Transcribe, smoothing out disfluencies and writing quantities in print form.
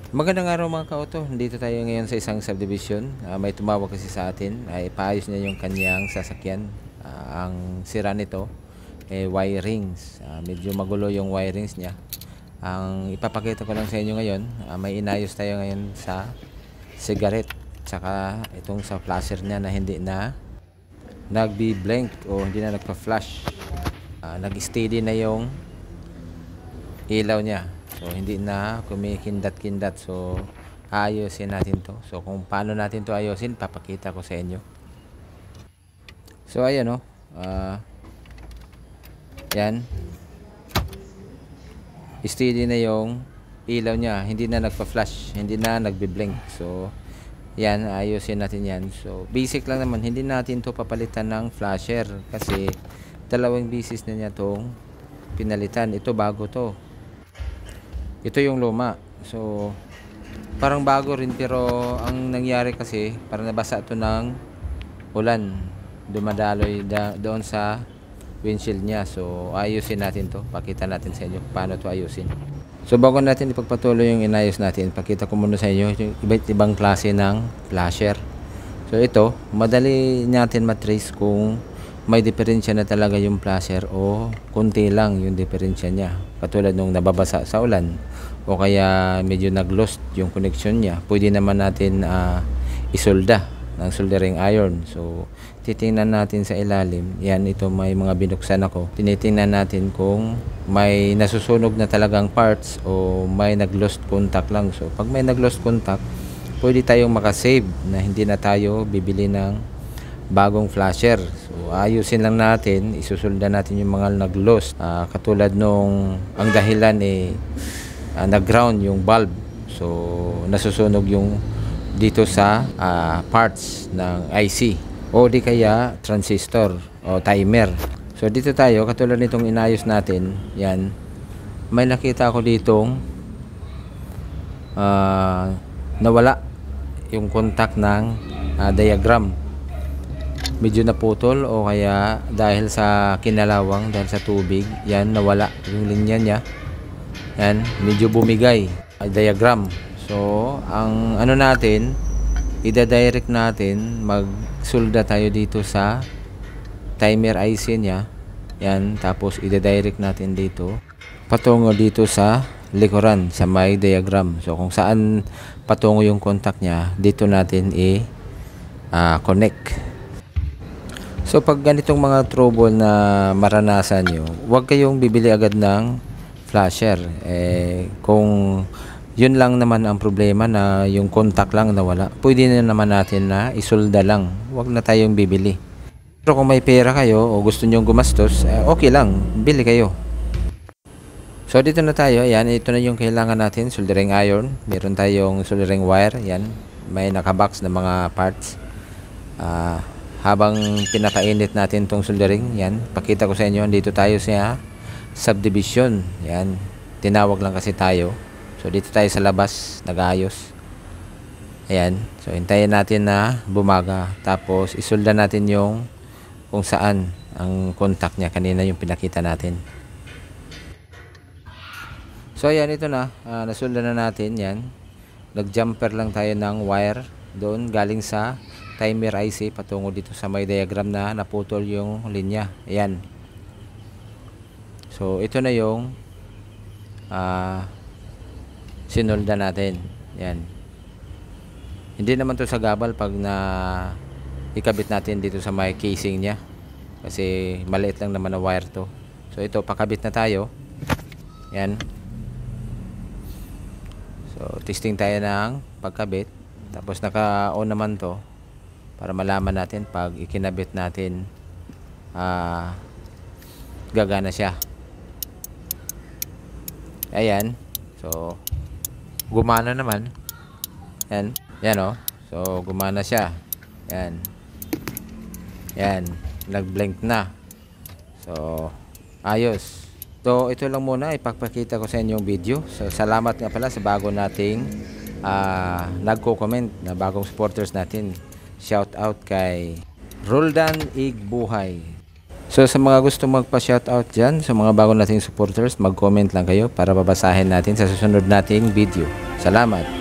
Magandang araw mga ka-auto. Nandito tayo ngayon sa isang subdivision. May tumawag kasi sa atin. Ay paayos niya yung kanyang sasakyan. Ang sira nito wirings. Medyo magulo yung wirings niya. Ang ipapakita ko lang sa inyo ngayon, may inayos tayo ngayon sa cigarette. Tsaka itong sa flasher niya na hindi na nagbi-blank o hindi na nagpa-flash. Nag-steady na yung ilaw niya. So, hindi na kumikindat-kindat. So, ayusin natin to. So, kung paano natin to ayusin, papakita ko sa inyo. So, ayan o. Yan. Steady na yung ilaw niya. Hindi na nagpa-flash. Hindi na nagbi-blink. So, yan. Ayusin natin yan. So, basic lang naman. Hindi natin to papalitan ng flasher. Kasi, dalawang beses na niya tong pinalitan. Ito bago to. Ito yung luma. So, parang bago rin pero ang nangyari kasi parang nabasa ito ng ulan. Dumadaloy doon sa windshield niya. So, ayusin natin to. Pakita natin sa inyo paano to ayusin. So, bago natin ipagpatuloy yung inayos natin, pakita ko muna sa inyo yung iba't ibang klase ng flasher. So, ito, madali natin matrace kung may diferensya na talaga yung flasher o kunti lang yung diferensya niya. Katulad nung nababasa sa ulan o kaya medyo nag-lost yung connection niya. Pwede naman natin isolda ng soldering iron. So, titingnan natin sa ilalim. Yan, ito may mga binuksan ako. Tinitingnan natin kung may nasusunog na talagang parts o may nag-lost contact lang. So, pag may nag-lost contact, pwede tayong makasave na hindi na tayo bibili ng bagong flasher. So, ayusin lang natin, isusulda natin yung mga nag-lost. Katulad nung ang dahilan nag-ground yung bulb. So, nasusunog yung dito sa parts ng IC o di kaya transistor o timer. So, dito tayo, katulad nitong inayos natin, yan, may nakita ako ditong nawala yung contact ng diagram. Medyo naputol o kaya dahil sa kinalawang, dahil sa tubig, yan, nawala yung linya niya. Yan, medyo bumigay diagram. So, ang ano natin, ida-direct natin, magsulda tayo dito sa timer IC niya. Yan, tapos ida-direct natin dito patungo dito sa likuran, sa may diagram. So, kung saan patungo yung contact niya, dito natin connect. So, pag ganitong mga trouble na maranasan nyo, huwag kayong bibili agad ng flasher. Kung yun lang naman ang problema na yung contact lang nawala, pwede na naman natin na isolda lang. Huwag na tayong bibili. Pero kung may pera kayo o gusto nyo gumastos, okay lang, bili kayo. So, dito na tayo. Ayan, ito na yung kailangan natin. Soldering iron. Meron tayong soldering wire. Yan, may nakabox na mga parts. Habang pinakainit natin tong soldering, yan, pakita ko sa inyo, dito tayo sa subdivision. Yan, tinawag lang kasi tayo. So, dito tayo sa labas, nag-aayos. Ayan, so hintayin natin na bumaga. Tapos, isolda natin yung kung saan ang contact niya. Kanina yung pinakita natin. So, ayan, ito na. Nasolda na natin, yan. Nag-jumper lang tayo ng wire doon, galing sa timer IC patungo dito sa may diagram na naputol yung linya. Ayan. So, ito na yung sinolda natin. Ayan. Hindi naman to sa gabal pag na ikabit natin dito sa may casing niya. Kasi maliit lang naman na wire to. So, ito, pakabit na tayo. Ayan. So, testing tayo ng pagkabit. Tapos, naka-on naman to. Para malaman natin pag ikinabit natin gagana siya. Ayan. So, gumana naman. Yan. Yan o. So, gumana siya. Yan. Yan. Nag-blink na. So, ayos. So, ito lang muna. Ipapakita ko sa inyo yung video. So, salamat nga pala sa bago nating nagko-comment na bagong supporters natin. Shout out kay Roldan Igbuhay. So sa mga gusto magpa-shoutout dyan, sa mga bago nating supporters, mag-comment lang kayo para babasahin natin sa susunod nating video. Salamat!